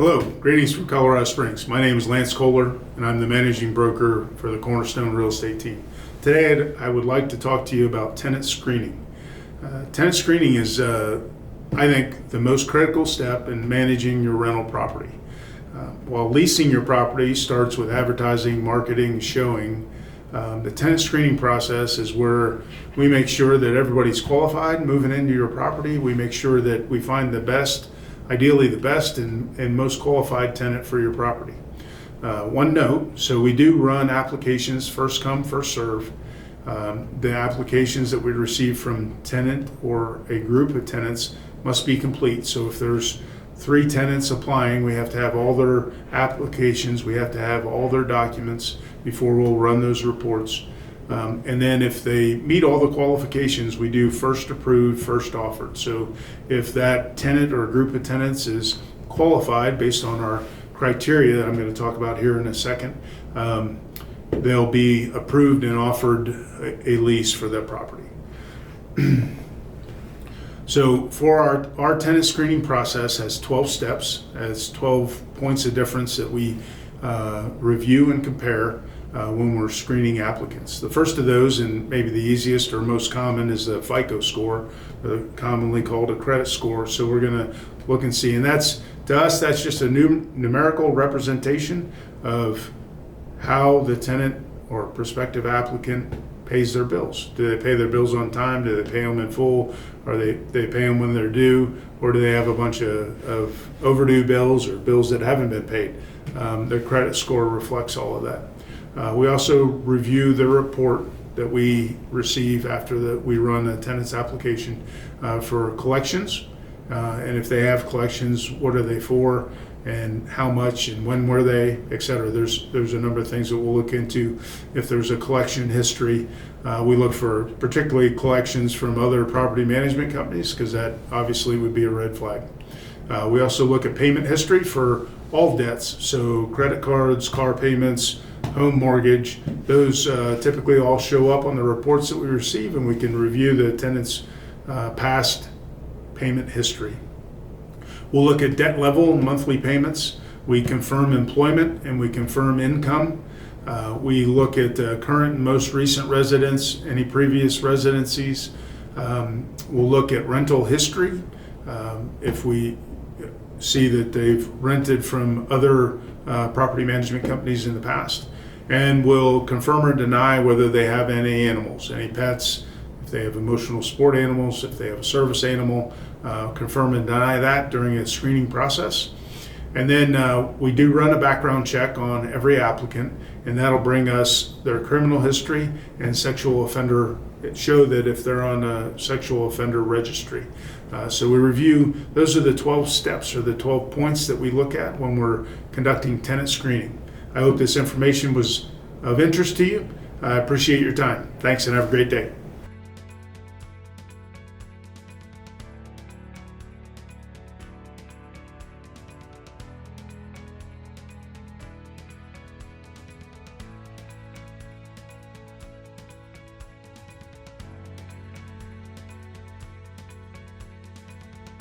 Hello, greetings from Colorado Springs. My name is Lance Kohler, and I'm the managing broker for the Cornerstone Real Estate Team. Today, I would like to talk to you about tenant screening. Tenant screening is, I think, the most critical step in managing your rental property. While leasing your property starts with advertising, marketing, showing, the tenant screening process is where we make sure that everybody's qualified moving into your property. We make sure that we find the best, ideally the best and most qualified tenant for your property. One note, so we do run applications first come, first serve. The applications that we receive from tenant or a group of tenants must be complete. So if there's 3 tenants applying, we have to have all their applications, we have to have all their documents before we'll run those reports. And then if they meet all the qualifications, we do first approved, first offered. So if that tenant or group of tenants is qualified based on our criteria that I'm going to talk about here in a second, they'll be approved and offered a lease for their property. So for our tenant screening process has 12 steps, has 12 points of difference that we review and compare when we're screening applicants. The first of those, and maybe the easiest or most common, is the FICO score, commonly called a credit score. So we're going to look and see, and that's, to us, that's just a numerical representation of how the tenant or prospective applicant pays their bills. Do they pay their bills on time? Do they pay them in full? Or they pay them when they're due? Or do they have a bunch of overdue bills or bills that haven't been paid? Their credit score reflects all of that. We also review the report that we receive after we run a tenant's application for collections. And if they have collections, what are they for? And how much and when were they, et cetera. There's a number of things that we'll look into. If there's a collection history, we look for particularly collections from other property management companies, because that obviously would be a red flag. We also look at payment history for all debts, so credit cards, car payments, home mortgage. Those typically all show up on the reports that we receive, and we can review the tenant's past payment history. We'll look at debt level and monthly payments. We confirm employment and we confirm income. We look at current and most recent residents, any previous residencies. We'll look at rental history. If we see that they've rented from other property management companies in the past. And we'll confirm or deny whether they have any animals, any pets, if they have emotional support animals, if they have a service animal. Confirm and deny that during a screening process. And then we do run a background check on every applicant, and that'll bring us their criminal history and sexual offender, show that if they're on a sexual offender registry. So we review, those are the 12 steps or the 12 points that we look at when we're conducting tenant screening. I hope this information was of interest to you. I appreciate your time. Thanks and have a great day.